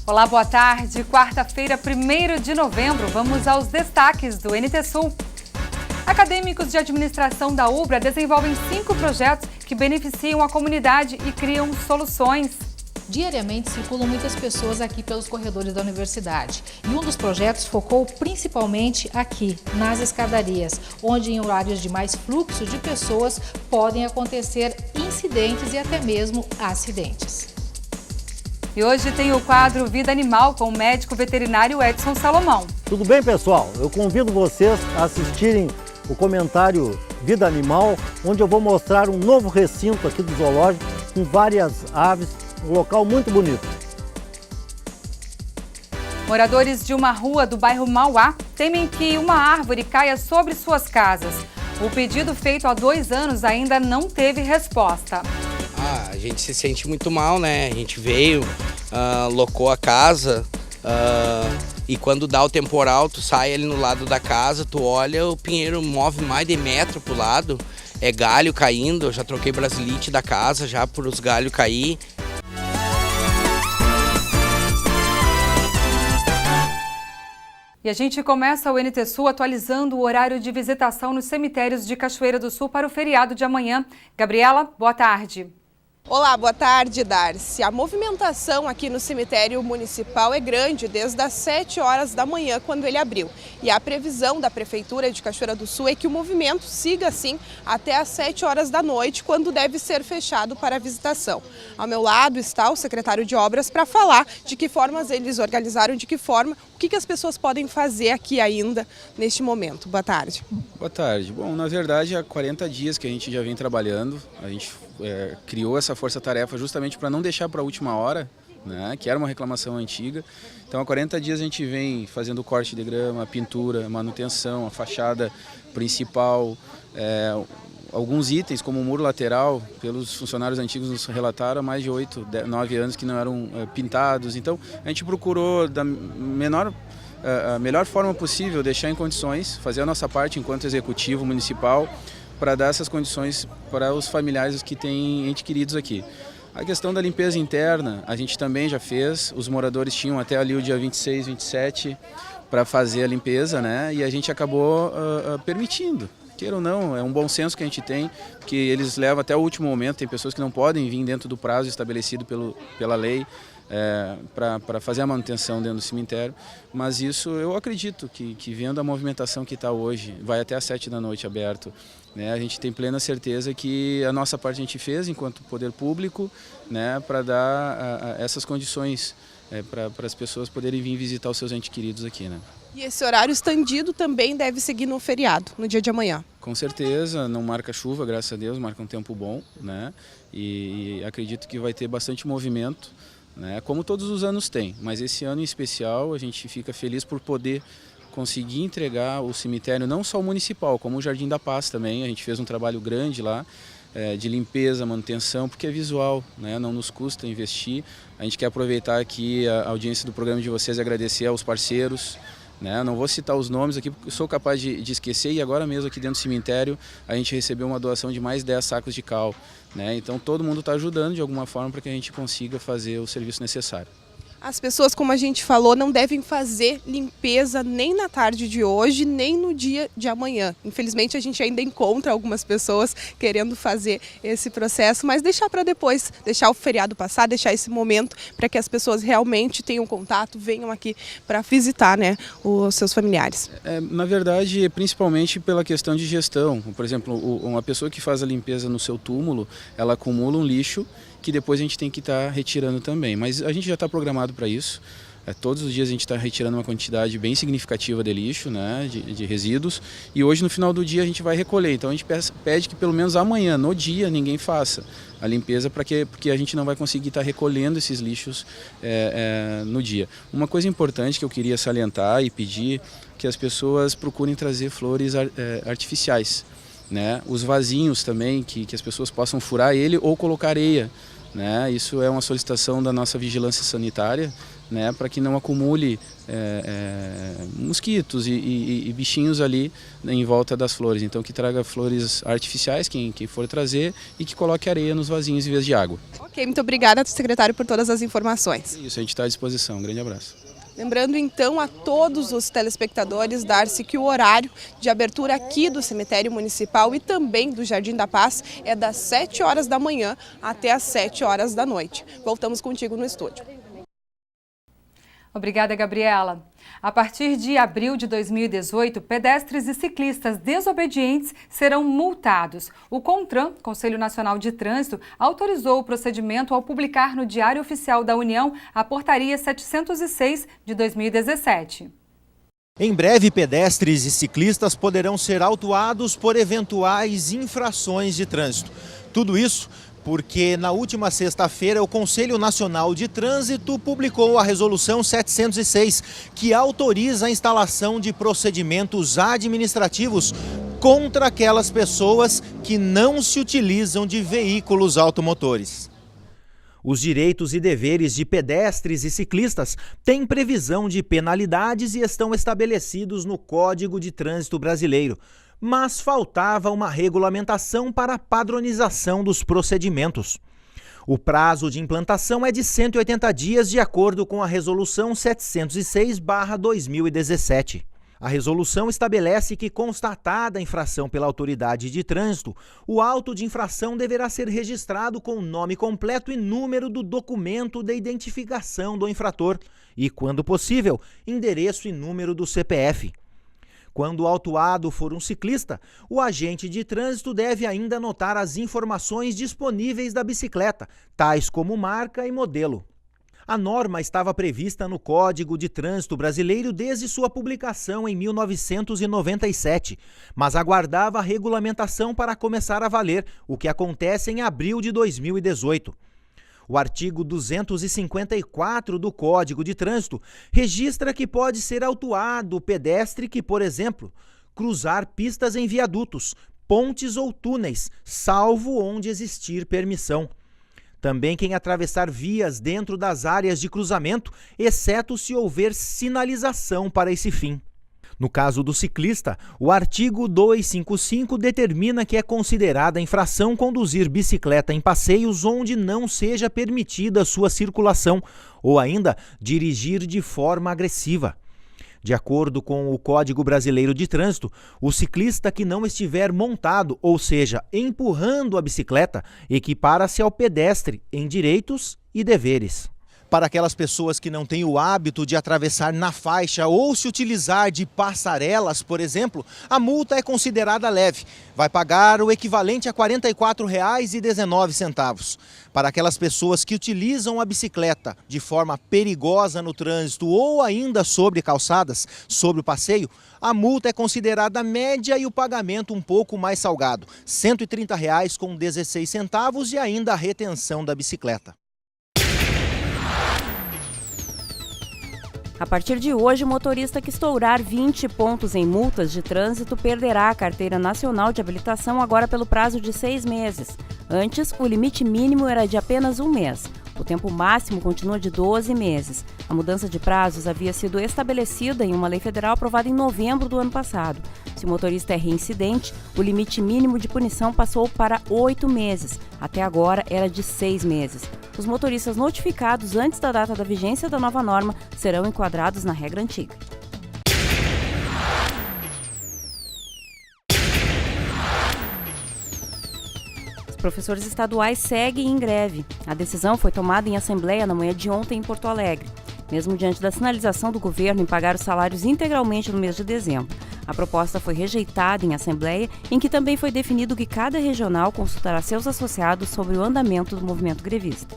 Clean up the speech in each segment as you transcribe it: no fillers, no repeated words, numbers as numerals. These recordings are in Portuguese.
Olá, boa tarde. Quarta-feira, 1º de novembro. Vamos aos destaques do NT Sul. Acadêmicos de administração da UBRA desenvolvem 5 projetos que beneficiam a comunidade e criam soluções. Diariamente circulam muitas pessoas aqui pelos corredores da universidade. E um dos projetos focou principalmente aqui, nas escadarias, onde em horários de mais fluxo de pessoas podem acontecer incidentes e até mesmo acidentes. E hoje tem o quadro Vida Animal com o médico veterinário Edson Salomão. Tudo bem, pessoal? Eu convido vocês a assistirem o comentário Vida Animal, onde eu vou mostrar um novo recinto aqui do zoológico com várias aves, um local muito bonito. Moradores de uma rua do bairro Mauá temem que uma árvore caia sobre suas casas. O pedido feito há 2 anos ainda não teve resposta. A gente se sente muito mal, né? A gente veio, locou a casa e quando dá o temporal, tu sai ali no lado da casa, tu olha, o pinheiro move mais de metro pro lado, é galho caindo, eu já troquei brasilite da casa já por os galhos cair. E a gente começa o NT Sul atualizando o horário de visitação nos cemitérios de Cachoeira do Sul para o feriado de amanhã. Gabriela, boa tarde. Olá, boa tarde, Darcy. A movimentação aqui no cemitério municipal é grande desde as 7 horas da manhã, quando ele abriu. E a previsão da Prefeitura de Cachoeira do Sul é que o movimento siga assim até as 7 horas da noite, quando deve ser fechado para a visitação. Ao meu lado está o secretário de Obras para falar de que formas eles organizaram, de que forma, o que as pessoas podem fazer aqui ainda neste momento. Boa tarde. Boa tarde. Bom, na verdade, há 40 dias que a gente já vem trabalhando, a gente criou essa força-tarefa justamente para não deixar para a última hora, né, que era uma reclamação antiga. Então, há 40 dias a gente vem fazendo corte de grama, pintura, manutenção, a fachada principal, alguns itens como o muro lateral, pelos funcionários antigos nos relataram, há mais de 8, 9 anos que não eram pintados. Então, a gente procurou a melhor forma possível deixar em condições, fazer a nossa parte enquanto executivo municipal, para dar essas condições para os familiares que têm entes queridos aqui. A questão da limpeza interna, a gente também já fez, os moradores tinham até ali o dia 26, 27 para fazer a limpeza, né? E a gente acabou permitindo. Queira ou não, é um bom senso que a gente tem, que eles levam até o último momento, tem pessoas que não podem vir dentro do prazo estabelecido pela lei, para fazer a manutenção dentro do cemitério, mas isso eu acredito que vendo a movimentação que está hoje, vai até às 7 da noite aberto, né, a gente tem plena certeza que a nossa parte a gente fez enquanto poder público, né, para dar essas condições para as pessoas poderem vir visitar os seus entes queridos aqui, né. E esse horário estendido também deve seguir no feriado, no dia de amanhã? Com certeza, não marca chuva, graças a Deus, marca um tempo bom, né, e acredito que vai ter bastante movimento, né, como todos os anos tem, mas esse ano em especial a gente fica feliz por poder conseguir entregar o cemitério, não só o municipal, como o Jardim da Paz também. A gente fez um trabalho grande lá, de limpeza, manutenção, porque é visual, né, não nos custa investir. A gente quer aproveitar aqui a audiência do programa de vocês e agradecer aos parceiros, né, não vou citar os nomes aqui porque eu sou capaz de esquecer, e agora mesmo aqui dentro do cemitério a gente recebeu uma doação de mais 10 sacos de cal, né, então todo mundo está ajudando de alguma forma para que a gente consiga fazer o serviço necessário. As pessoas, como a gente falou, não devem fazer limpeza nem na tarde de hoje, nem no dia de amanhã. Infelizmente, a gente ainda encontra algumas pessoas querendo fazer esse processo, mas deixar para depois, deixar o feriado passar, deixar esse momento para que as pessoas realmente tenham contato, venham aqui para visitar, né, os seus familiares. Na verdade, principalmente pela questão de gestão. Por exemplo, uma pessoa que faz a limpeza no seu túmulo, ela acumula um lixo que depois a gente tem que estar retirando também. Mas a gente já está programado para isso. Todos os dias a gente está retirando uma quantidade bem significativa de lixo, né, de resíduos, e hoje no final do dia a gente vai recolher. Então a gente pede que pelo menos amanhã, no dia, ninguém faça a limpeza, porque a gente não vai conseguir estar recolhendo esses lixos no dia. Uma coisa importante que eu queria salientar e pedir, que as pessoas procurem trazer flores artificiais, né, os vasinhos também, que as pessoas possam furar ele ou colocar areia, né? Isso é uma solicitação da nossa vigilância sanitária, né, para que não acumule mosquitos e bichinhos ali em volta das flores. Então que traga flores artificiais, quem for trazer, e que coloque areia nos vasinhos em vez de água. Ok, muito obrigada, secretário, por todas as informações. Isso, a gente está à disposição. Um grande abraço. Lembrando então a todos os telespectadores, Darcy, que o horário de abertura aqui do cemitério municipal e também do Jardim da Paz é das 7 horas da manhã até as 7 horas da noite. Voltamos contigo no estúdio. Obrigada, Gabriela. A partir de abril de 2018, pedestres e ciclistas desobedientes serão multados. O CONTRAN, Conselho Nacional de Trânsito, autorizou o procedimento ao publicar no Diário Oficial da União a Portaria 706 de 2017. Em breve, pedestres e ciclistas poderão ser autuados por eventuais infrações de trânsito. Tudo isso porque na última sexta-feira o Conselho Nacional de Trânsito publicou a Resolução 706, que autoriza a instalação de procedimentos administrativos contra aquelas pessoas que não se utilizam de veículos automotores. Os direitos e deveres de pedestres e ciclistas têm previsão de penalidades e estão estabelecidos no Código de Trânsito Brasileiro. Mas faltava uma regulamentação para a padronização dos procedimentos. O prazo de implantação é de 180 dias, de acordo com a Resolução 706/2017. A resolução estabelece que, constatada a infração pela autoridade de trânsito, o auto de infração deverá ser registrado com o nome completo e número do documento de identificação do infrator e, quando possível, endereço e número do CPF. Quando o autuado for um ciclista, o agente de trânsito deve ainda anotar as informações disponíveis da bicicleta, tais como marca e modelo. A norma estava prevista no Código de Trânsito Brasileiro desde sua publicação em 1997, mas aguardava a regulamentação para começar a valer, o que acontece em abril de 2018. O artigo 254 do Código de Trânsito registra que pode ser autuado o pedestre que, por exemplo, cruzar pistas em viadutos, pontes ou túneis, salvo onde existir permissão. Também quem atravessar vias dentro das áreas de cruzamento, exceto se houver sinalização para esse fim. No caso do ciclista, o artigo 255 determina que é considerada infração conduzir bicicleta em passeios onde não seja permitida sua circulação ou ainda dirigir de forma agressiva. De acordo com o Código Brasileiro de Trânsito, o ciclista que não estiver montado, ou seja, empurrando a bicicleta, equipara-se ao pedestre em direitos e deveres. Para aquelas pessoas que não têm o hábito de atravessar na faixa ou se utilizar de passarelas, por exemplo, a multa é considerada leve. Vai pagar o equivalente a R$ 44,19. Para aquelas pessoas que utilizam a bicicleta de forma perigosa no trânsito ou ainda sobre calçadas, sobre o passeio, a multa é considerada média e o pagamento um pouco mais salgado, R$ 130,16 e ainda a retenção da bicicleta. A partir de hoje, o motorista que estourar 20 pontos em multas de trânsito perderá a carteira nacional de habilitação agora pelo prazo de 6 meses. Antes, o limite mínimo era de apenas 1 mês. O tempo máximo continua de 12 meses. A mudança de prazos havia sido estabelecida em uma lei federal aprovada em novembro do ano passado. Se o motorista é reincidente, o limite mínimo de punição passou para 8 meses. Até agora era de 6 meses. Os motoristas notificados antes da data da vigência da nova norma serão enquadrados na regra antiga. Os professores estaduais seguem em greve. A decisão foi tomada em assembleia na manhã de ontem em Porto Alegre, mesmo diante da sinalização do governo em pagar os salários integralmente no mês de dezembro. A proposta foi rejeitada em assembleia, em que também foi definido que cada regional consultará seus associados sobre o andamento do movimento grevista.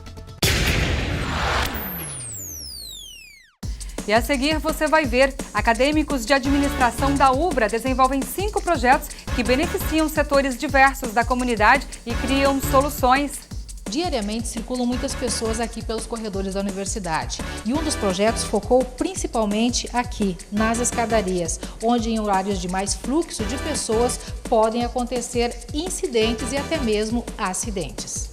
E a seguir você vai ver, acadêmicos de administração da UBRA desenvolvem 5 projetos que beneficiam setores diversos da comunidade e criam soluções. Diariamente circulam muitas pessoas aqui pelos corredores da universidade e um dos projetos focou principalmente aqui, nas escadarias, onde em horários de mais fluxo de pessoas podem acontecer incidentes e até mesmo acidentes.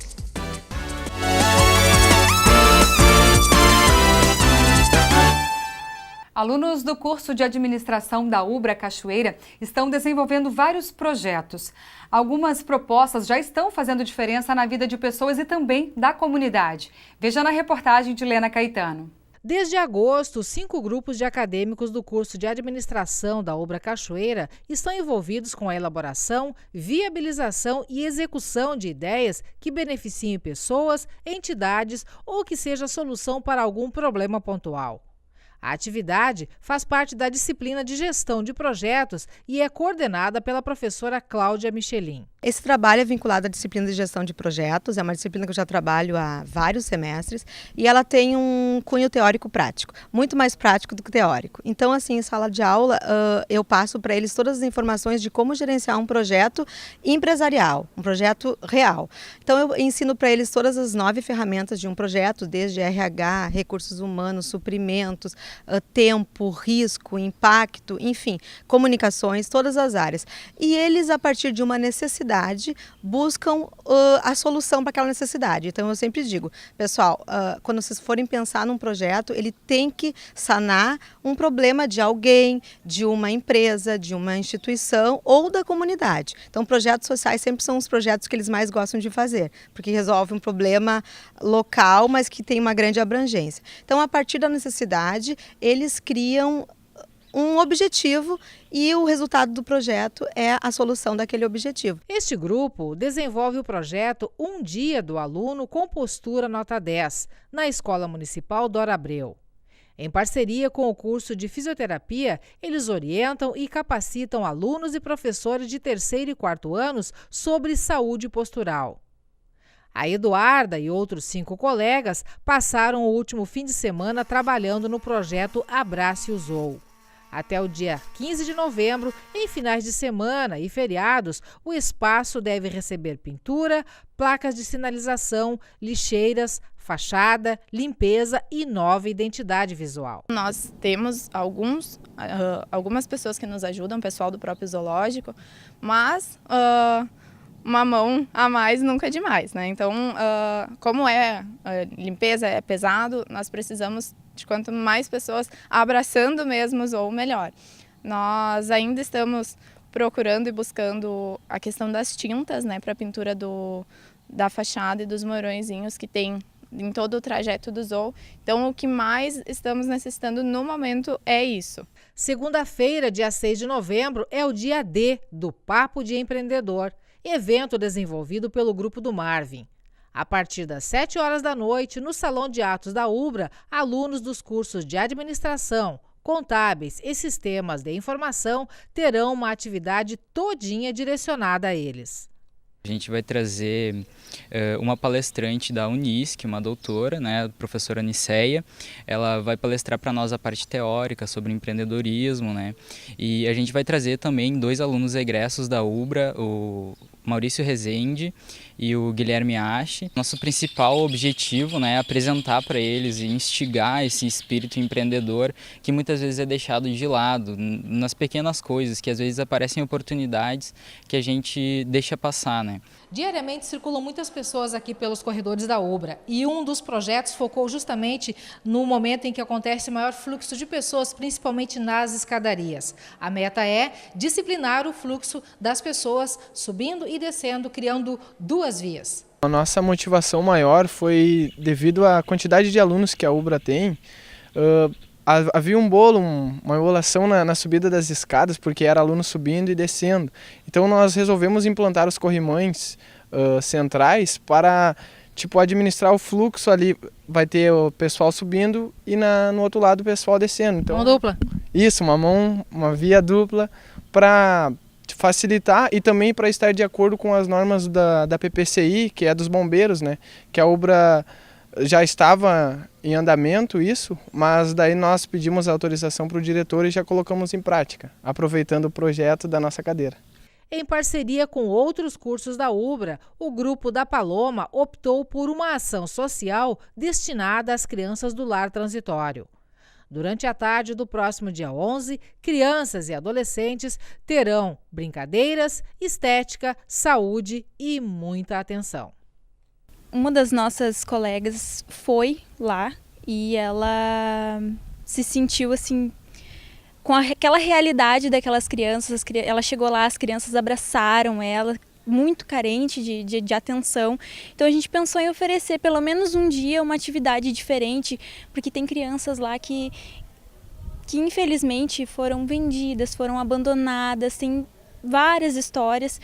Alunos do curso de administração da UBRA Cachoeira estão desenvolvendo vários projetos. Algumas propostas já estão fazendo diferença na vida de pessoas e também da comunidade. Veja na reportagem de Lena Caetano. Desde agosto, 5 grupos de acadêmicos do curso de administração da UBRA Cachoeira estão envolvidos com a elaboração, viabilização e execução de ideias que beneficiem pessoas, entidades ou que seja solução para algum problema pontual. A atividade faz parte da disciplina de gestão de projetos e é coordenada pela professora Cláudia Michelin. Esse trabalho é vinculado à disciplina de gestão de projetos, é uma disciplina que eu já trabalho há vários semestres e ela tem um cunho teórico prático, muito mais prático do que teórico. Então, assim, em sala de aula, eu passo para eles todas as informações de como gerenciar um projeto empresarial, um projeto real. Então, eu ensino para eles todas as 9 ferramentas de um projeto, desde RH, recursos humanos, suprimentos, tempo, risco, impacto, enfim, comunicações, todas as áreas. E eles, a partir de uma necessidade, buscam a solução para aquela necessidade. Então eu sempre digo, pessoal, quando vocês forem pensar num projeto, ele tem que sanar um problema de alguém, de uma empresa, de uma instituição ou da comunidade. Então projetos sociais sempre são os projetos que eles mais gostam de fazer, porque resolve um problema local, mas que tem uma grande abrangência. Então a partir da necessidade, eles criam um objetivo e o resultado do projeto é a solução daquele objetivo. Este grupo desenvolve o projeto Um Dia do Aluno com Postura Nota 10, na Escola Municipal Dora Abreu. Em parceria com o curso de fisioterapia, eles orientam e capacitam alunos e professores de 3º e 4º anos sobre saúde postural. A Eduarda e outros 5 colegas passaram o último fim de semana trabalhando no projeto Abrace o Zou. Até o dia 15 de novembro, em finais de semana e feriados, o espaço deve receber pintura, placas de sinalização, lixeiras, fachada, limpeza e nova identidade visual. Nós temos algumas pessoas que nos ajudam, pessoal do próprio zoológico, mas uma mão a mais nunca é demais, né? Então, como limpeza é pesado, nós precisamos de quanto mais pessoas abraçando mesmo o Zou, melhor. Nós ainda estamos procurando e buscando a questão das tintas, né, para a pintura da fachada e dos morõezinhos que tem em todo o trajeto do Zou. Então, o que mais estamos necessitando no momento é isso. Segunda-feira, dia 6 de novembro, é o dia D do Papo de Empreendedor, evento desenvolvido pelo Grupo do Marvin. A partir das 7 horas da noite, no Salão de Atos da UBRA, alunos dos cursos de Administração, Contábeis e Sistemas de Informação terão uma atividade todinha direcionada a eles. A gente vai trazer uma palestrante da Unisc, uma doutora, né, a professora Niceia. Ela vai palestrar para nós a parte teórica sobre empreendedorismo, né? E a gente vai trazer também 2 alunos egressos da UBRA, o Maurício Rezende e o Guilherme Ache. Nosso principal objetivo, né, é apresentar para eles e instigar esse espírito empreendedor que muitas vezes é deixado de lado, nas pequenas coisas, que às vezes aparecem oportunidades que a gente deixa passar, né? Diariamente circulam muitas pessoas aqui pelos corredores da UBRA e um dos projetos focou justamente no momento em que acontece o maior fluxo de pessoas, principalmente nas escadarias. A meta é disciplinar o fluxo das pessoas subindo e descendo, criando 2 vias. A nossa motivação maior foi devido à quantidade de alunos que a UBRA tem. Havia um bolo, uma enrolação na subida das escadas, porque era aluno subindo e descendo. Então nós resolvemos implantar os corrimões centrais para administrar o fluxo ali. Vai ter o pessoal subindo e no outro lado o pessoal descendo. Então, mão dupla? Isso, uma via dupla para facilitar e também para estar de acordo com as normas da PPCI, que é dos bombeiros, né? Que a UBRA já estava em andamento isso, mas daí nós pedimos a autorização para o diretor e já colocamos em prática, aproveitando o projeto da nossa cadeira. Em parceria com outros cursos da UBRA, o Grupo da Paloma optou por uma ação social destinada às crianças do lar transitório. Durante a tarde do próximo dia 11, crianças e adolescentes terão brincadeiras, estética, saúde e muita atenção. Uma das nossas colegas foi lá e ela se sentiu assim com aquela realidade daquelas crianças. Ela chegou lá, as crianças abraçaram ela, muito carente de atenção. Então a gente pensou em oferecer pelo menos um dia uma atividade diferente, porque tem crianças lá que infelizmente foram vendidas, foram abandonadas, tem várias histórias.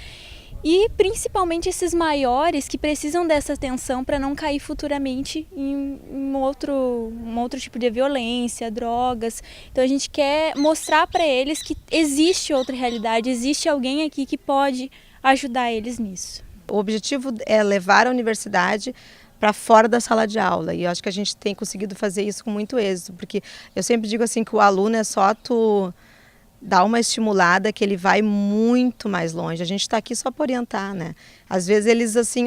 E principalmente esses maiores que precisam dessa atenção para não cair futuramente em um outro tipo de violência, drogas. Então a gente quer mostrar para eles que existe outra realidade, existe alguém aqui que pode ajudar eles nisso. O objetivo é levar a universidade para fora da sala de aula, e eu acho que a gente tem conseguido fazer isso com muito êxito, porque eu sempre digo assim que o aluno é só tu dar uma estimulada que ele vai muito mais longe. A gente está aqui só para orientar, né? Às vezes eles assim,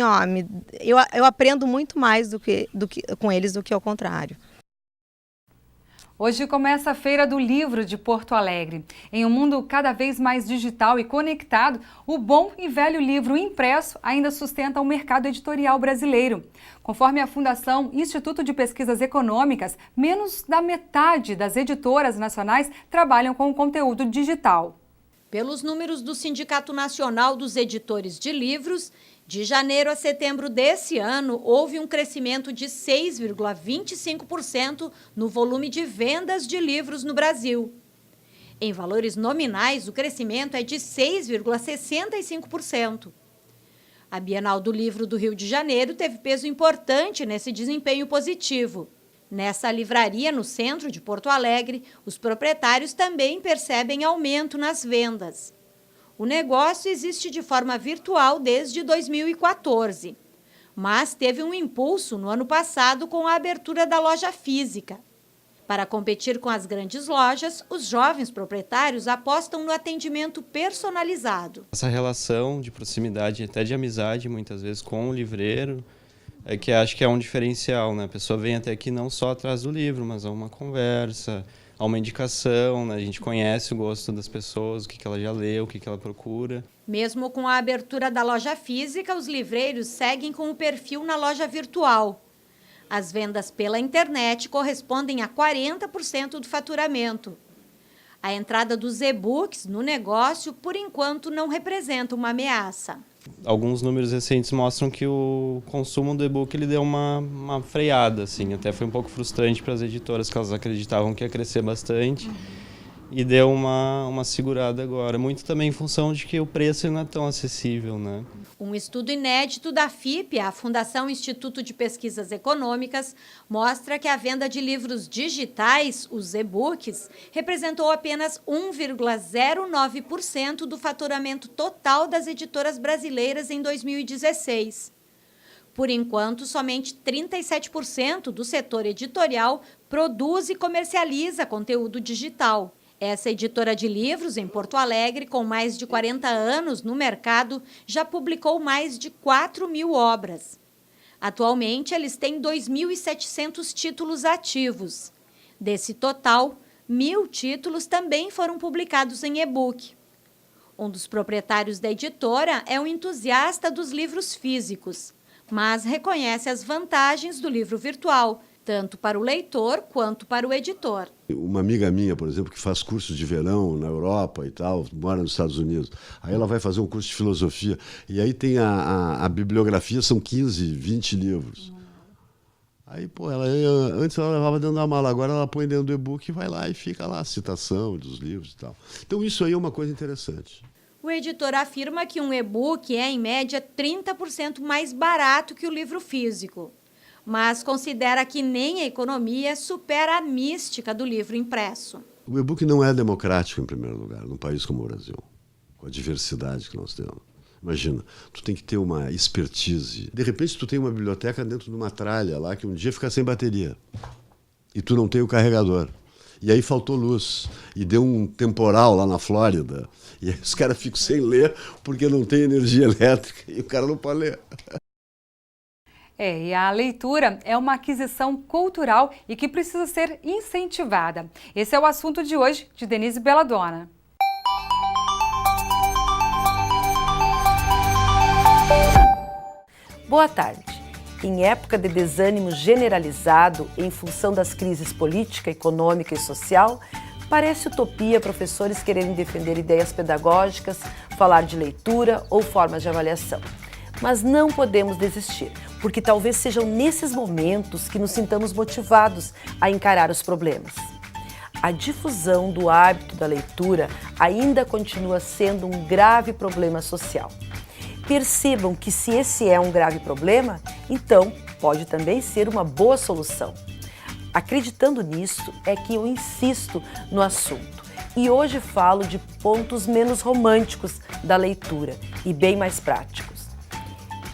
eu aprendo muito mais com eles do que ao contrário. Hoje começa a Feira do Livro de Porto Alegre. Em um mundo cada vez mais digital e conectado, o bom e velho livro impresso ainda sustenta o mercado editorial brasileiro. Conforme a Fundação Instituto de Pesquisas Econômicas, menos da metade das editoras nacionais trabalham com o conteúdo digital. Pelos números do Sindicato Nacional dos Editores de Livros, de janeiro a setembro desse ano, houve um crescimento de 6,25% no volume de vendas de livros no Brasil. Em valores nominais, o crescimento é de 6,65%. A Bienal do Livro do Rio de Janeiro teve peso importante nesse desempenho positivo. Nessa livraria, no centro de Porto Alegre, os proprietários também percebem aumento nas vendas. O negócio existe de forma virtual desde 2014, mas teve um impulso no ano passado com a abertura da loja física. Para competir com as grandes lojas, os jovens proprietários apostam no atendimento personalizado. Essa relação de proximidade, até de amizade, muitas vezes, com o livreiro, é que acho que é um diferencial, né? A pessoa vem até aqui não só atrás do livro, mas a uma conversa, a uma indicação, né? A gente conhece o gosto das pessoas, o que ela já leu, o que ela procura. Mesmo com a abertura da loja física, os livreiros seguem com o perfil na loja virtual. As vendas pela internet correspondem a 40% do faturamento. A entrada dos e-books no negócio, por enquanto, não representa uma ameaça. Alguns números recentes mostram que o consumo do e-book ele deu uma freada, assim. Até foi um pouco frustrante para as editoras, que elas acreditavam que ia crescer bastante. E deu uma segurada agora. Muito também em função de que o preço não é tão acessível, né? Um estudo inédito da FIPE, a Fundação Instituto de Pesquisas Econômicas, mostra que a venda de livros digitais, os e-books, representou apenas 1,09% do faturamento total das editoras brasileiras em 2016. Por enquanto, somente 37% do setor editorial produz e comercializa conteúdo digital. Essa editora de livros, em Porto Alegre, com mais de 40 anos no mercado, já publicou mais de 4.000 obras. Atualmente, eles têm 2.700 títulos ativos. Desse total, 1.000 títulos também foram publicados em e-book. Um dos proprietários da editora é um entusiasta dos livros físicos, mas reconhece as vantagens do livro virtual, tanto para o leitor quanto para o editor. Uma amiga minha, por exemplo, que faz cursos de verão na Europa e tal, mora nos Estados Unidos, aí ela vai fazer um curso de filosofia, e aí tem a bibliografia, são 15, 20 livros. Aí, antes ela levava dentro da mala, agora ela põe dentro do e-book e vai lá e fica lá a citação dos livros e tal. Então isso aí é uma coisa interessante. O editor afirma que um e-book é, em média, 30% mais barato que o livro físico, mas considera que nem a economia supera a mística do livro impresso. O e-book não é democrático, em primeiro lugar, num país como o Brasil, com a diversidade que nós temos. Imagina, tu tem que ter uma expertise. De repente, tu tem uma biblioteca dentro de uma tralha lá que um dia fica sem bateria e tu não tem o carregador. E aí faltou luz e deu um temporal lá na Flórida e aí os caras ficam sem ler porque não tem energia elétrica e o cara não pode ler. E a leitura é uma aquisição cultural e que precisa ser incentivada. Esse é o assunto de hoje de Denise Belladonna. Boa tarde. Em época de desânimo generalizado em função das crises política, econômica e social, Parece utopia professores quererem defender ideias pedagógicas, falar de leitura ou formas de avaliação. Mas não podemos desistir, porque talvez sejam nesses momentos que nos sintamos motivados a encarar os problemas. A difusão do hábito da leitura ainda continua sendo um grave problema social. Percebam que se esse é um grave problema, então pode também ser uma boa solução. Acreditando nisso é que eu insisto no assunto e hoje falo de pontos menos românticos da leitura e bem mais práticos.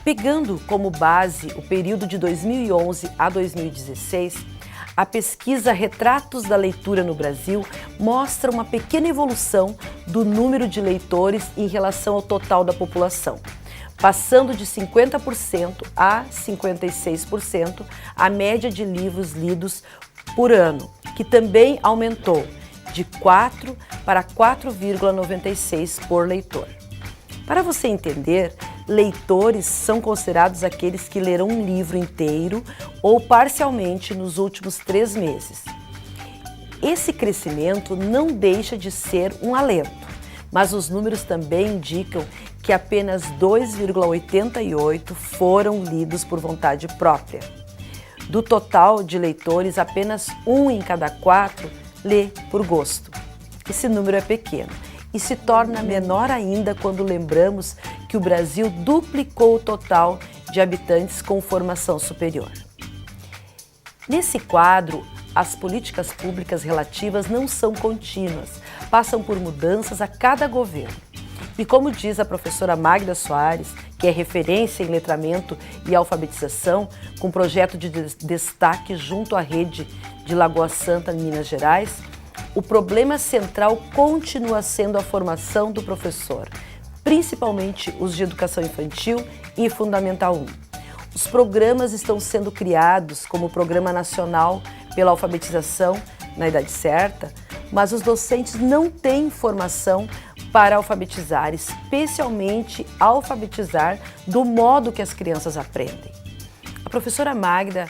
Pegando como base o período de 2011 a 2016, a pesquisa Retratos da Leitura no Brasil mostra uma pequena evolução do número de leitores em relação ao total da população, passando de 50% a 56% a média de livros lidos por ano, que também aumentou de 4 para 4,96 por leitor. Para você entender, leitores são considerados aqueles que leram um livro inteiro ou parcialmente nos últimos 3 meses. Esse crescimento não deixa de ser um alento, mas os números também indicam que apenas 2,88 foram lidos por vontade própria. Do total de leitores, apenas 1 em cada 4 lê por gosto. Esse número é pequeno e se torna menor ainda quando lembramos que o Brasil duplicou o total de habitantes com formação superior. Nesse quadro, as políticas públicas relativas não são contínuas, passam por mudanças a cada governo. E como diz a professora Magda Soares, que é referência em letramento e alfabetização, com projeto de destaque junto à rede de Lagoa Santa, em Minas Gerais, o problema central continua sendo a formação do professor, principalmente os de educação infantil e Fundamental 1. Os programas estão sendo criados como o Programa Nacional pela Alfabetização na Idade Certa, mas os docentes não têm formação para alfabetizar, especialmente alfabetizar do modo que as crianças aprendem. A professora Magda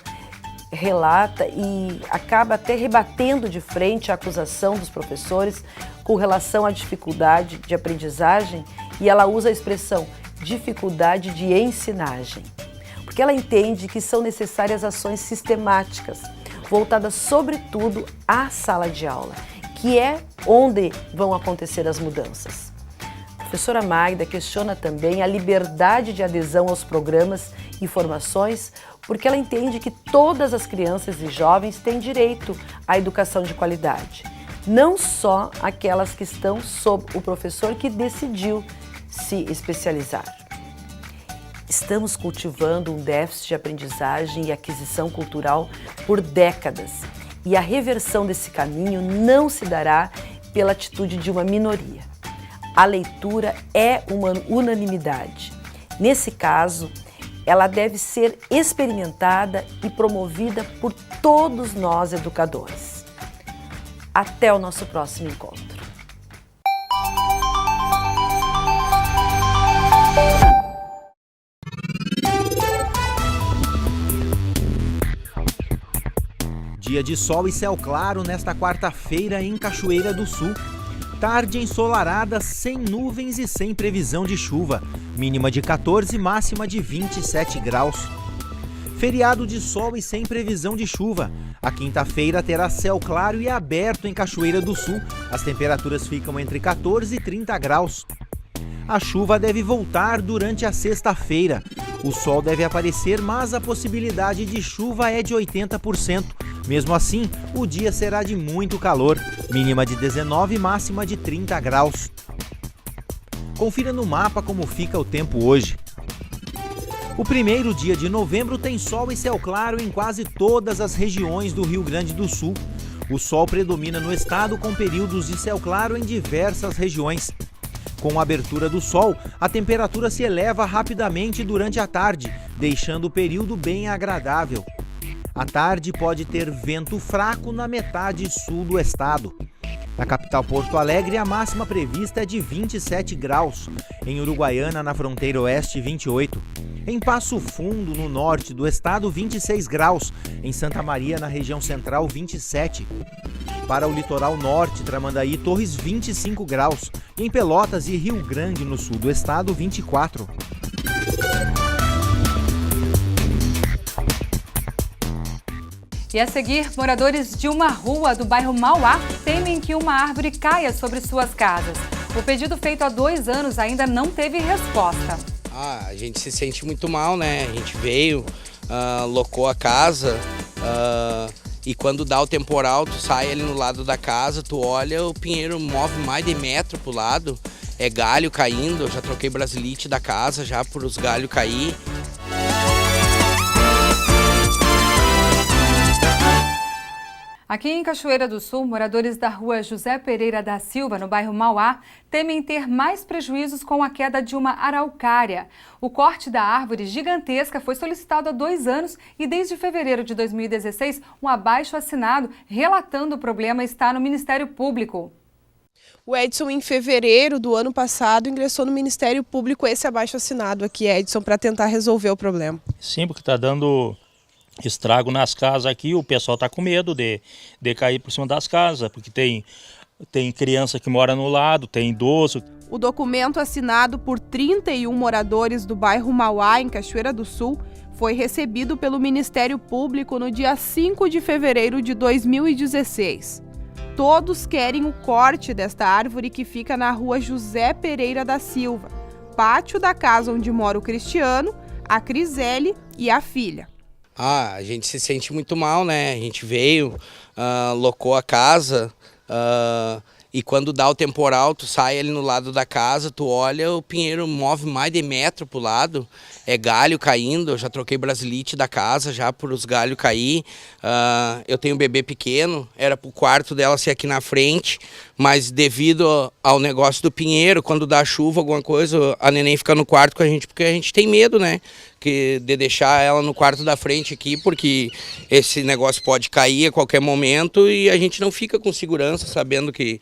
relata e acaba até rebatendo de frente a acusação dos professores com relação à dificuldade de aprendizagem, e ela usa a expressão dificuldade de ensinagem, porque ela entende que são necessárias ações sistemáticas, voltadas sobretudo à sala de aula, que é onde vão acontecer as mudanças. A professora Magda questiona também a liberdade de adesão aos programas e formações, porque ela entende que todas as crianças e jovens têm direito à educação de qualidade, não só aquelas que estão sob o professor que decidiu se especializar. Estamos cultivando um déficit de aprendizagem e aquisição cultural por décadas, e a reversão desse caminho não se dará pela atitude de uma minoria. A leitura é uma unanimidade. Nesse caso, ela deve ser experimentada e promovida por todos nós educadores. Até o nosso próximo encontro. Dia de sol e céu claro nesta quarta-feira em Cachoeira do Sul. Tarde ensolarada, sem nuvens e sem previsão de chuva. Mínima de 14, máxima de 27 graus. Feriado de sol e sem previsão de chuva. A quinta-feira terá céu claro e aberto em Cachoeira do Sul. As temperaturas ficam entre 14 e 30 graus. A chuva deve voltar durante a sexta-feira. O sol deve aparecer, mas a possibilidade de chuva é de 80%. Mesmo assim, o dia será de muito calor, mínima de 19 e máxima de 30 graus. Confira no mapa como fica o tempo hoje. O primeiro dia de novembro tem sol e céu claro em quase todas as regiões do Rio Grande do Sul. O sol predomina no estado com períodos de céu claro em diversas regiões. Com a abertura do sol, a temperatura se eleva rapidamente durante a tarde, deixando o período bem agradável. À tarde pode ter vento fraco na metade sul do estado. Na capital Porto Alegre, a máxima prevista é de 27 graus. Em Uruguaiana, na fronteira oeste, 28. Em Passo Fundo, no norte do estado, 26 graus. Em Santa Maria, na região central, 27. Para o litoral norte, Tramandaí, Torres 25 graus. E em Pelotas e Rio Grande, no sul do estado, 24. E a seguir, moradores de uma rua do bairro Mauá temem que uma árvore caia sobre suas casas. O pedido feito há 2 anos ainda não teve resposta. A gente se sente muito mal, né? A gente veio, locou a casa e quando dá o temporal, tu sai ali no lado da casa, tu olha, o pinheiro move mais de metro pro lado. É galho caindo, eu já troquei brasilite da casa já por os galhos cair. Aqui em Cachoeira do Sul, moradores da rua José Pereira da Silva, no bairro Mauá, temem ter mais prejuízos com a queda de uma araucária. O corte da árvore gigantesca foi solicitado há 2 anos e desde fevereiro de 2016, um abaixo-assinado relatando o problema está no Ministério Público. O Edson, em fevereiro do ano passado, ingressou no Ministério Público esse abaixo-assinado aqui, Edson, para tentar resolver o problema. Sim, porque está dando estrago nas casas aqui, o pessoal está com medo de cair por cima das casas, porque tem criança que mora no lado, tem idoso. O documento assinado por 31 moradores do bairro Mauá, em Cachoeira do Sul, foi recebido pelo Ministério Público no dia 5 de fevereiro de 2016. Todos querem o corte desta árvore que fica na rua José Pereira da Silva, pátio da casa onde mora o Cristiano, a Crisele e a filha. A gente se sente muito mal, né? A gente veio, locou a casa e quando dá o temporal, tu sai ali no lado da casa, tu olha, o pinheiro move mais de metro pro lado. É galho caindo, eu já troquei brasilite da casa já por os galhos cair. Eu tenho um bebê pequeno, era pro quarto dela ser aqui na frente, mas devido ao negócio do pinheiro, quando dá chuva, alguma coisa, a neném fica no quarto com a gente, porque a gente tem medo, né? De deixar ela no quarto da frente aqui, porque esse negócio pode cair a qualquer momento e a gente não fica com segurança, sabendo que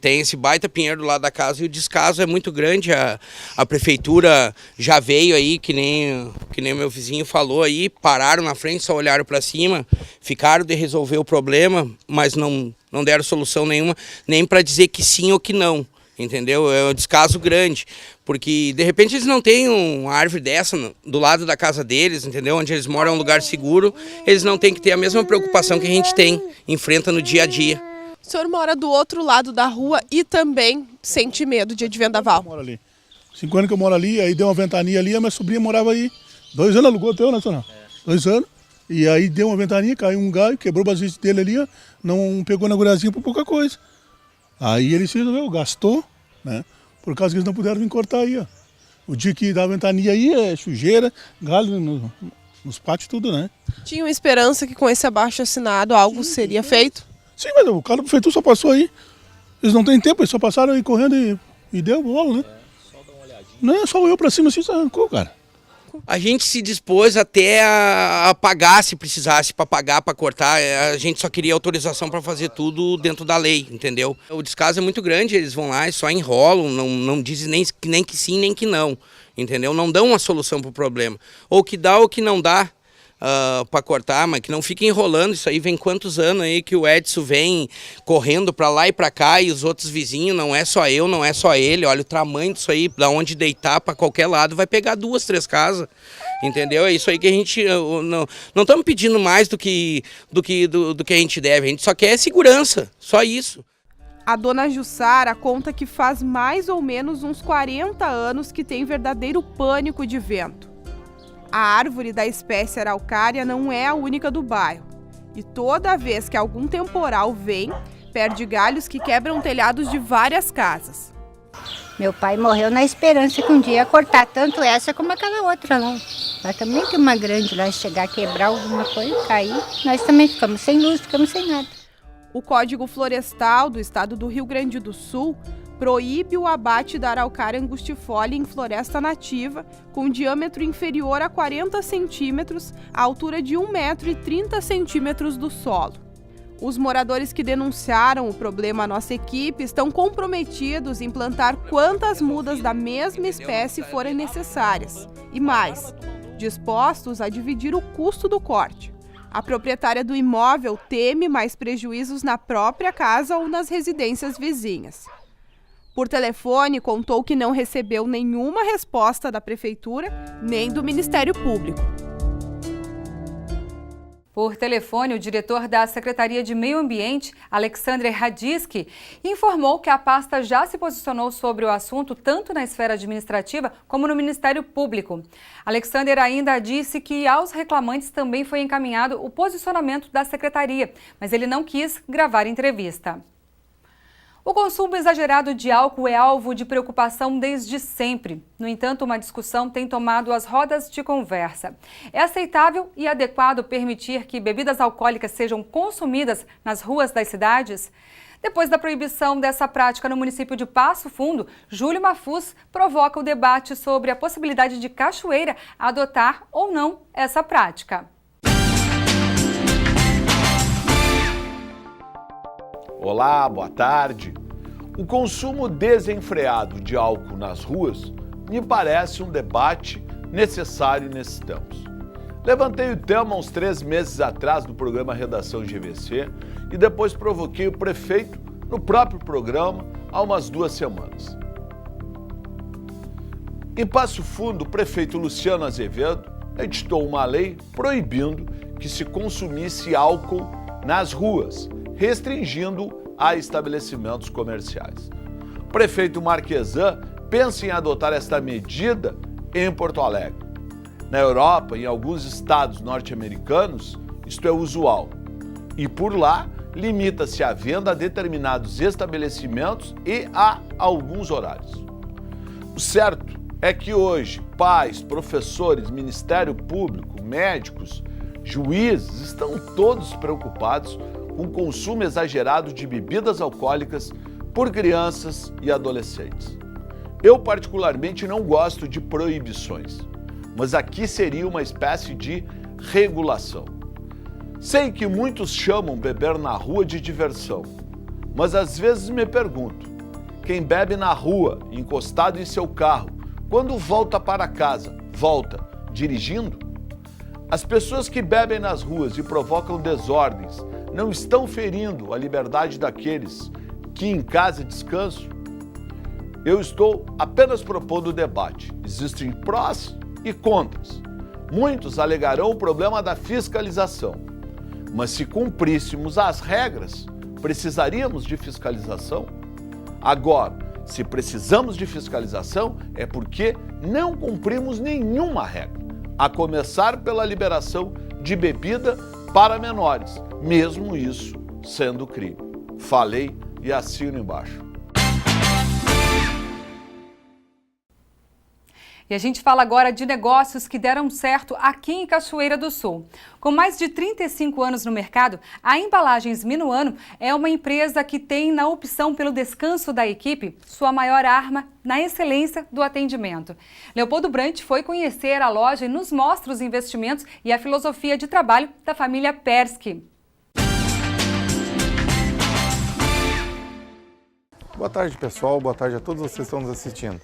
tem esse baita pinheiro do lado da casa e o descaso é muito grande. A prefeitura já veio aí, que nem o meu vizinho falou aí, pararam na frente, só olharam para cima, ficaram de resolver o problema, mas não deram solução nenhuma, nem para dizer que sim ou que não. Entendeu? É um descaso grande, porque de repente eles não têm uma árvore dessa do lado da casa deles, entendeu? Onde eles moram é um lugar seguro, eles não têm que ter a mesma preocupação que a gente tem, enfrenta no dia a dia. O senhor mora do outro lado da rua e também sente medo de vendaval? Eu moro ali. 5 anos que eu moro ali, aí deu uma ventania ali, a minha sobrinha morava aí. 2 anos alugou teu, né, senhor? 2 anos. E aí deu uma ventania, caiu um galho, quebrou o basicete dele ali, ó, não pegou na gurazinha por pouca coisa. Aí ele se resolveu, gastou, né? Por causa que eles não puderam vir cortar aí, ó. O dia que dá ventania aí é sujeira, galho nos pátios, tudo, né? Tinham esperança que com esse abaixo-assinado algo seria feito? Sim, mas o cara do prefeitura só passou aí. Eles não têm tempo, eles só passaram aí correndo e deu bola, né? Só dá uma olhadinha. Não é só eu pra cima assim, só arrancou, cara. A gente se dispôs até a pagar se precisasse, para pagar, para cortar. A gente só queria autorização para fazer tudo dentro da lei, entendeu? O descaso é muito grande, eles vão lá e só enrolam, não dizem nem que sim, nem que não, entendeu? Não dão uma solução para o problema. Ou que dá ou que não dá para cortar, mas que não fica enrolando. Isso aí vem quantos anos aí que o Edson vem correndo para lá e para cá e os outros vizinhos, não é só eu, não é só ele. Olha o tamanho disso aí, da onde deitar para qualquer lado, vai pegar 2, 3 casas, entendeu? É isso aí que a gente não estamos pedindo mais do que a gente deve, a gente só quer segurança, só isso. A dona Jussara conta que faz mais ou menos uns 40 anos que tem verdadeiro pânico de vento. A árvore da espécie araucária não é a única do bairro. E toda vez que algum temporal vem, perde galhos que quebram telhados de várias casas. Meu pai morreu na esperança que um dia ia cortar tanto essa como aquela outra lá. Lá também tem uma grande lá, chegar a quebrar alguma coisa, cair. Nós também ficamos sem luz, ficamos sem nada. O Código Florestal do Estado do Rio Grande do Sul proíbe o abate da araucária angustifolia em floresta nativa, com diâmetro inferior a 40 centímetros, a altura de 1,30 m do solo. Os moradores que denunciaram o problema à nossa equipe estão comprometidos em plantar quantas mudas da mesma espécie forem necessárias, e mais, dispostos a dividir o custo do corte. A proprietária do imóvel teme mais prejuízos na própria casa ou nas residências vizinhas. Por telefone, contou que não recebeu nenhuma resposta da Prefeitura nem do Ministério Público. Por telefone, o diretor da Secretaria de Meio Ambiente, Alexandre Radiski, informou que a pasta já se posicionou sobre o assunto tanto na esfera administrativa como no Ministério Público. Alexandre ainda disse que aos reclamantes também foi encaminhado o posicionamento da Secretaria, mas ele não quis gravar entrevista. O consumo exagerado de álcool é alvo de preocupação desde sempre. No entanto, uma discussão tem tomado as rodas de conversa. É aceitável e adequado permitir que bebidas alcoólicas sejam consumidas nas ruas das cidades? Depois da proibição dessa prática no município de Passo Fundo, Júlio Mafuz provoca o debate sobre a possibilidade de Cachoeira adotar ou não essa prática. Olá, boa tarde. O consumo desenfreado de álcool nas ruas me parece um debate necessário nesses tempos. Levantei o tema uns 3 meses atrás no programa Redação GVC e depois provoquei o prefeito no próprio programa há umas 2 semanas. Em Passo Fundo, o prefeito Luciano Azevedo editou uma lei proibindo que se consumisse álcool nas ruas, restringindo a estabelecimentos comerciais. O prefeito Marquesan pensa em adotar esta medida em Porto Alegre. Na Europa e em alguns estados norte-americanos, isto é usual. E por lá, limita-se a venda a determinados estabelecimentos e a alguns horários. O certo é que hoje, pais, professores, Ministério Público, médicos, juízes estão todos preocupados com o consumo exagerado de bebidas alcoólicas por crianças e adolescentes. Eu particularmente não gosto de proibições, mas aqui seria uma espécie de regulação. Sei que muitos chamam beber na rua de diversão, mas às vezes me pergunto, quem bebe na rua, encostado em seu carro, quando volta para casa, volta dirigindo? As pessoas que bebem nas ruas e provocam desordens não estão ferindo a liberdade daqueles que em casa descansam? Eu estou apenas propondo o debate. Existem prós e contras. Muitos alegarão o problema da fiscalização. Mas se cumpríssemos as regras, precisaríamos de fiscalização? Agora, se precisamos de fiscalização, é porque não cumprimos nenhuma regra, a começar pela liberação de bebida para menores, mesmo isso sendo crime. Falei e assino embaixo. E a gente fala agora de negócios que deram certo aqui em Cachoeira do Sul. Com mais de 35 anos no mercado, a Embalagens Minuano é uma empresa que tem na opção pelo descanso da equipe sua maior arma na excelência do atendimento. Leopoldo Brant foi conhecer a loja e nos mostra os investimentos e a filosofia de trabalho da família Persky. Boa tarde, pessoal. Boa tarde a todos vocês que estão nos assistindo.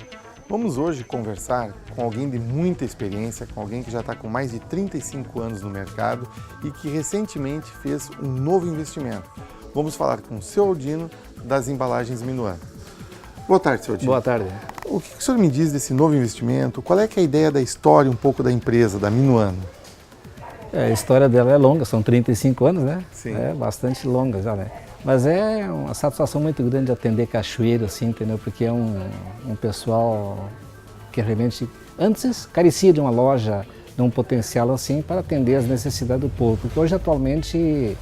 Vamos hoje conversar com alguém de muita experiência, com alguém que já está com mais de 35 anos no mercado e que recentemente fez um novo investimento. Vamos falar com o seu Aldino das Embalagens Minuano. Boa tarde, seu Aldino. Boa tarde. O que o senhor me diz desse novo investimento? Qual é que é a ideia da história um pouco da empresa, da Minuano? A história dela é longa, são 35 anos, né? Sim. É bastante longa já, né? Mas é uma satisfação muito grande atender Cachoeira, assim, entendeu? Porque é um pessoal que realmente, antes, carecia de uma loja, de um potencial assim, para atender as necessidades do povo. Porque hoje, atualmente,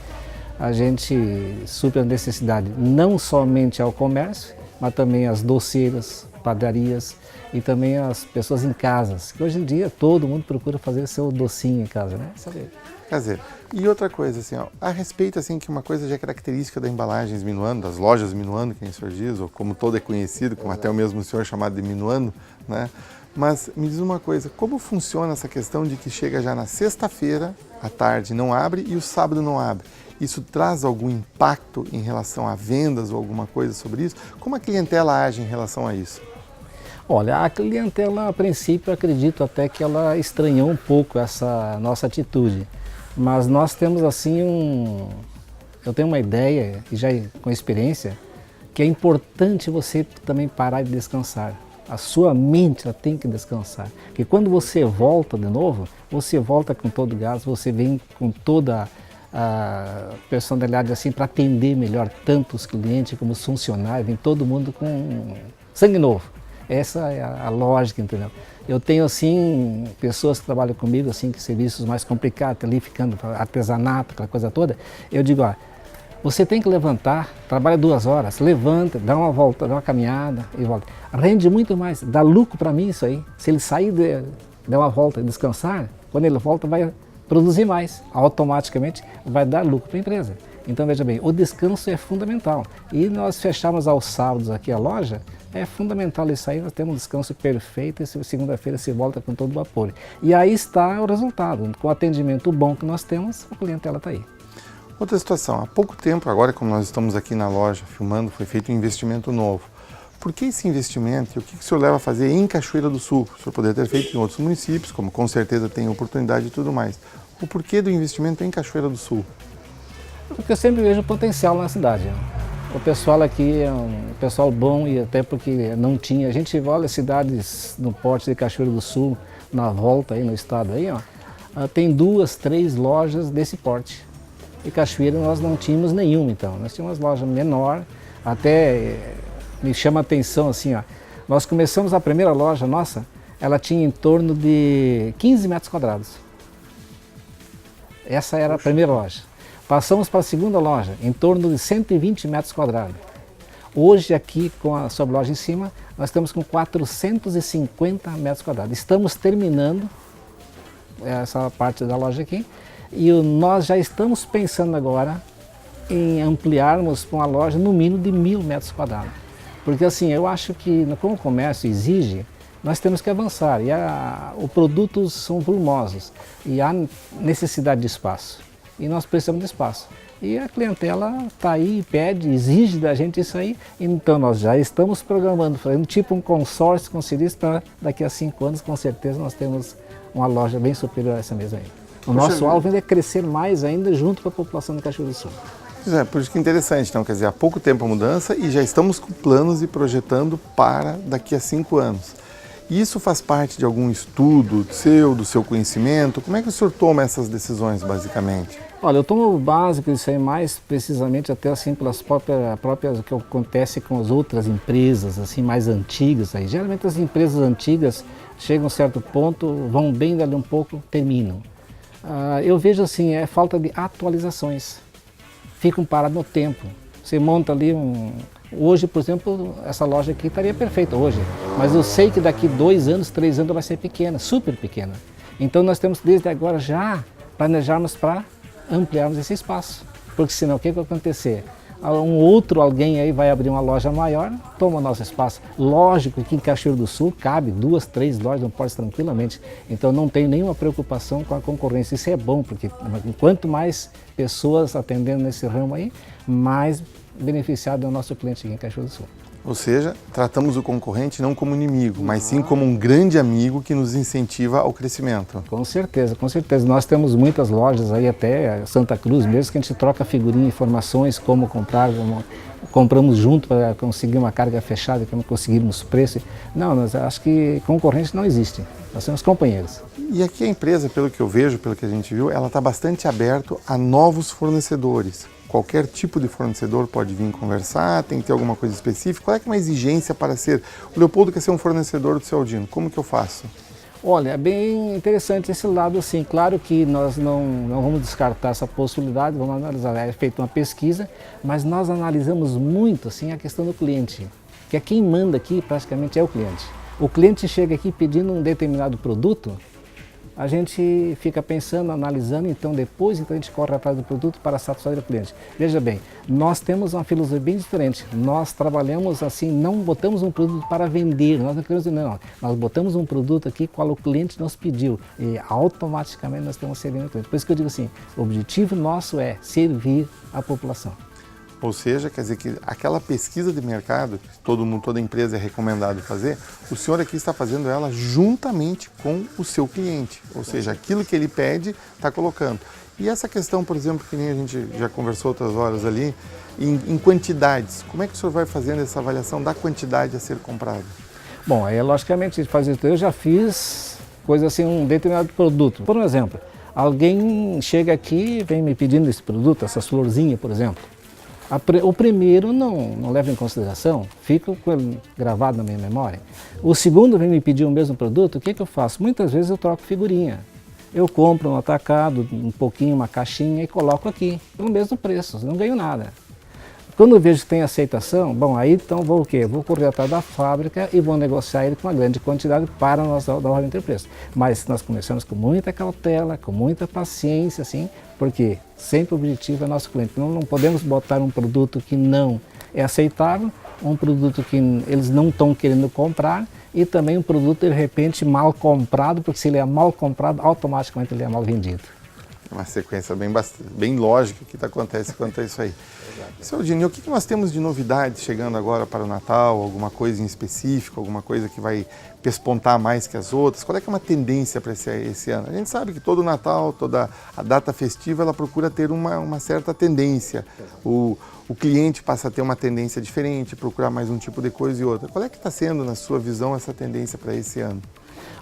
a gente supre a necessidade não somente ao comércio, mas também às doceiras, padarias e também as pessoas em casas. Que hoje em dia todo mundo procura fazer seu docinho em casa, né? Sabe? Caseiro. E outra coisa, assim, ó, a respeito, assim, que uma coisa já é característica da Embalagens Minuano, das lojas Minuano, que o senhor diz, ou como todo é conhecido, como até o mesmo senhor chamado de Minuano, né? Mas me diz uma coisa, como funciona essa questão de que chega já na sexta-feira, à tarde não abre e o sábado não abre? Isso traz algum impacto em relação a vendas ou alguma coisa sobre isso? Como a clientela age em relação a isso? Olha, a clientela, a princípio, acredito até que ela estranhou um pouco essa nossa atitude. Mas nós temos assim eu tenho uma ideia, e já com experiência, que é importante você também parar de descansar. A sua mente ela tem que descansar. Porque quando você volta de novo, você volta com todo o gás, você vem com toda a personalidade assim para atender melhor tanto os clientes como os funcionários, vem todo mundo com sangue novo. Essa é a lógica, entendeu? Eu tenho assim pessoas que trabalham comigo assim que serviços mais complicados, ali ficando artesanato, aquela coisa toda. Eu digo, ó, você tem que levantar, trabalha 2 horas, levanta, dá uma volta, dá uma caminhada e volta. Rende muito mais, dá lucro para mim isso aí. Se ele sair, der uma volta e descansar, quando ele volta vai produzir mais, automaticamente vai dar lucro para a empresa. Então veja bem, o descanso é fundamental. E nós fechamos aos sábados aqui a loja, é fundamental isso aí, nós temos um descanso perfeito e segunda-feira se volta com todo vapor. E aí está o resultado, com o atendimento bom que nós temos, a clientela está aí. Outra situação, há pouco tempo, agora como nós estamos aqui na loja filmando, foi feito um investimento novo. Por que esse investimento e o que o senhor leva a fazer em Cachoeira do Sul? O senhor poderia ter feito em outros municípios, como com certeza tem oportunidade e tudo mais. O porquê do investimento em Cachoeira do Sul? Porque eu sempre vejo potencial na cidade. O pessoal aqui é um pessoal bom e até porque não tinha. A gente olha cidades no porte de Cachoeira do Sul, na volta aí no estado aí, ó, tem 2, 3 lojas desse porte. E Cachoeira nós não tínhamos nenhuma, então. Nós tínhamos uma loja menor, até me chama a atenção assim, ó. Nós começamos a primeira loja nossa, ela tinha em torno de 15 metros quadrados. Essa era a primeira loja. Passamos para a segunda loja, em torno de 120 metros quadrados. Hoje aqui, com a sua loja em cima, nós estamos com 450 metros quadrados. Estamos terminando essa parte da loja aqui e nós já estamos pensando agora em ampliarmos para uma loja no mínimo de 1.000 metros quadrados. Porque assim, eu acho que como o comércio exige, nós temos que avançar e os produtos são volumosos e há necessidade de espaço. E nós precisamos de espaço. E a clientela está aí, pede, exige da gente isso aí. Então nós já estamos programando, fazendo tipo um consórcio com o Ciris para daqui a 5 anos, com certeza, nós temos uma loja bem superior a essa mesma aí. O nosso alvo é crescer mais ainda junto com a população de Cachoeira do Sul. Por isso que é interessante, então, quer dizer, há pouco tempo a mudança e já estamos com planos e projetando para daqui a 5 anos. Isso faz parte de algum estudo seu, do seu conhecimento? Como é que o senhor toma essas decisões, basicamente? Olha, eu tomo o básico disso aí mais precisamente até assim pelas próprias o que acontece com as outras empresas assim mais antigas aí. Geralmente as empresas antigas chegam a um certo ponto, vão bem dali um pouco, terminam. Eu vejo assim, é falta de atualizações. Ficam parados no tempo. Você monta ali Hoje, por exemplo, essa loja aqui estaria perfeita hoje, mas eu sei que daqui 2 anos, 3 anos ela vai ser pequena, super pequena. Então nós temos desde agora já planejarmos para ampliarmos esse espaço, porque senão o que vai acontecer? Alguém aí vai abrir uma loja maior, toma o nosso espaço. Lógico que em Cachoeira do Sul cabe 2, 3 lojas no porto tranquilamente, então não tem nenhuma preocupação com a concorrência. Isso é bom, porque quanto mais pessoas atendendo nesse ramo aí, mais beneficiado é o nosso cliente aqui em Cachoeira do Sul. Ou seja, tratamos o concorrente não como inimigo, mas sim como um grande amigo que nos incentiva ao crescimento. Com certeza, com certeza. Nós temos muitas lojas aí, até Santa Cruz mesmo, que a gente troca figurinha, informações, como comprar, compramos junto para conseguir uma carga fechada, como conseguirmos preço. Não, nós acho que concorrente não existe, nós somos companheiros. E aqui a empresa, pelo que eu vejo, pelo que a gente viu, ela está bastante aberta a novos fornecedores. Qualquer tipo de fornecedor pode vir conversar, tem que ter alguma coisa específica. Qual é que é uma exigência para ser? O Leopoldo quer ser um fornecedor do Cialdino, como que eu faço? Olha, é bem interessante esse lado assim. Claro que nós não vamos descartar essa possibilidade, vamos analisar. É feita uma pesquisa, mas nós analisamos muito assim, a questão do cliente, que é quem manda aqui praticamente é o cliente. O cliente chega aqui pedindo um determinado produto, a gente fica pensando, analisando, então depois a gente corre atrás do produto para satisfazer o cliente. Veja bem, nós temos uma filosofia bem diferente. Nós trabalhamos assim, não botamos um produto para vender, nós não queremos não. Nós botamos um produto aqui qual o cliente nos pediu e automaticamente nós estamos servindo o cliente. Por isso que eu digo assim, o objetivo nosso é servir a população. Ou seja, quer dizer que aquela pesquisa de mercado, que toda empresa é recomendado fazer, o senhor aqui está fazendo ela juntamente com o seu cliente. Ou seja, aquilo que ele pede, está colocando. E essa questão, por exemplo, que nem a gente já conversou outras horas ali, em quantidades, como é que o senhor vai fazendo essa avaliação da quantidade a ser comprada? Bom, aí logicamente eu já fiz coisa assim, um determinado produto. Por exemplo, alguém chega aqui e vem me pedindo esse produto, essas florzinhas, por exemplo. O primeiro não leva em consideração, fica com ele gravado na minha memória. O segundo vem me pedir o mesmo produto, o que eu faço? Muitas vezes eu troco figurinha. Eu compro um atacado, um pouquinho, uma caixinha e coloco aqui, pelo mesmo preço, não ganho nada. Quando eu vejo que tem aceitação, bom, aí então vou o quê? Vou correr atrás da fábrica e vou negociar ele com uma grande quantidade para nós dar ordem de preço. Mas nós começamos com muita cautela, com muita paciência, assim, porque sempre o objetivo é nosso cliente. Não podemos botar um produto que não é aceitável, um produto que eles não estão querendo comprar e também um produto, de repente, mal comprado, porque se ele é mal comprado, automaticamente ele é mal vendido. É uma sequência bem lógica que acontece quanto a isso aí. Seu Dini, o que nós temos de novidades chegando agora para o Natal? Alguma coisa em específico, alguma coisa que vai pespontar mais que as outras? Qual é que é uma tendência para esse ano? A gente sabe que todo Natal, toda a data festiva, ela procura ter uma certa tendência. O cliente passa a ter uma tendência diferente, procurar mais um tipo de coisa e outra. Qual é que está sendo, na sua visão, essa tendência para esse ano?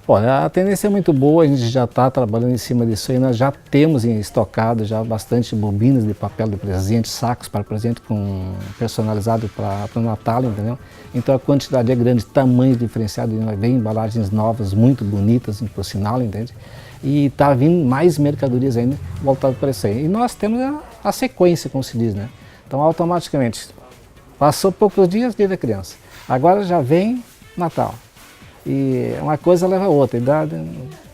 Olha, a tendência é muito boa, a gente já está trabalhando em cima disso aí, nós já temos estocado já bastante bobinas de papel de presente, sacos para presente personalizado para o Natal, entendeu? Então a quantidade é grande, tamanhos diferenciados, vem embalagens novas, muito bonitas, por sinal, entende? E está vindo mais mercadorias ainda voltadas para isso aí. E nós temos a sequência, como se diz, né? Então automaticamente, passou poucos dias, dia da criança, agora já vem Natal. E uma coisa leva a outra,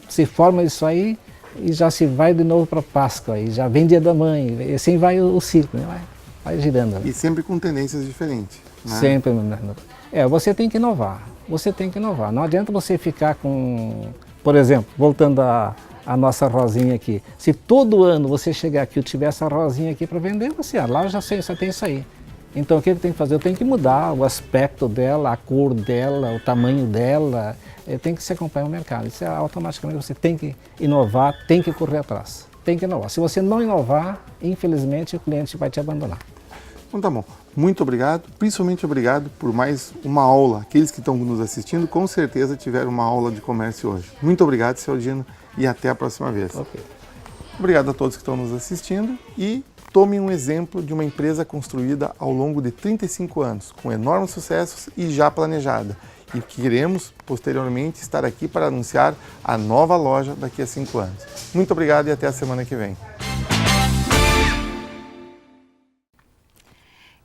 se forma isso aí e já se vai de novo para Páscoa, e já vem Dia da Mãe, e assim vai o ciclo, né? vai girando. E sempre com tendências diferentes, né? Sempre. Você tem que inovar, não adianta você ficar com, por exemplo, voltando a nossa rosinha aqui, se todo ano você chegar aqui e tiver essa rosinha aqui para vender, lá eu já sei, só tem isso aí. Então o que eu tenho que fazer? Eu tenho que mudar o aspecto dela, a cor dela, o tamanho dela, tem que se acompanhar o mercado. Isso automaticamente você tem que inovar, tem que correr atrás, tem que inovar. Se você não inovar, infelizmente o cliente vai te abandonar. Então tá bom, muito obrigado, principalmente obrigado por mais uma aula. Aqueles que estão nos assistindo com certeza tiveram uma aula de comércio hoje. Muito obrigado, seu Dino, e até a próxima vez. Okay. Obrigado a todos que estão nos assistindo e tome um exemplo de uma empresa construída ao longo de 35 anos, com enormes sucessos e já planejada. E queremos, posteriormente, estar aqui para anunciar a nova loja daqui a 5 anos. Muito obrigado e até a semana que vem.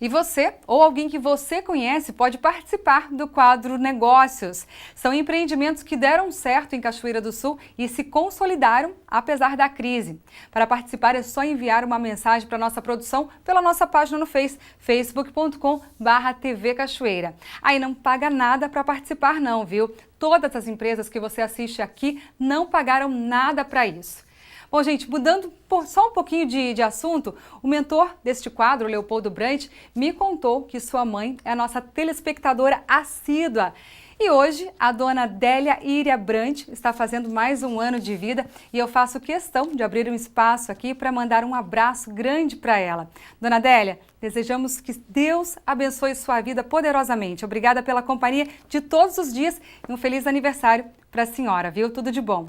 E você, ou alguém que você conhece, pode participar do quadro Negócios. São empreendimentos que deram certo em Cachoeira do Sul e se consolidaram apesar da crise. Para participar é só enviar uma mensagem para a nossa produção pela nossa página no Face, facebook.com/TV Cachoeira. Aí não paga nada para participar não, viu? Todas as empresas que você assiste aqui não pagaram nada para isso. Bom, gente, mudando só um pouquinho de assunto, o mentor deste quadro, Leopoldo Brant, me contou que sua mãe é a nossa telespectadora assídua. E hoje, a dona Délia Iria Brant está fazendo mais um ano de vida e eu faço questão de abrir um espaço aqui para mandar um abraço grande para ela. Dona Délia, desejamos que Deus abençoe sua vida poderosamente. Obrigada pela companhia de todos os dias e um feliz aniversário para a senhora, viu? Tudo de bom.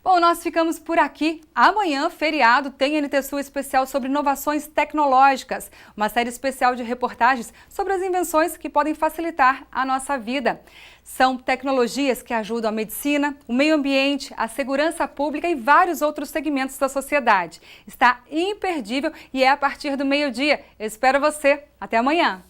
Bom, nós ficamos por aqui. Amanhã, feriado, tem NT Sul especial sobre inovações tecnológicas. Uma série especial de reportagens sobre as invenções que podem facilitar a nossa vida. São tecnologias que ajudam a medicina, o meio ambiente, a segurança pública e vários outros segmentos da sociedade. Está imperdível e é a partir do meio-dia. Eu espero você. Até amanhã.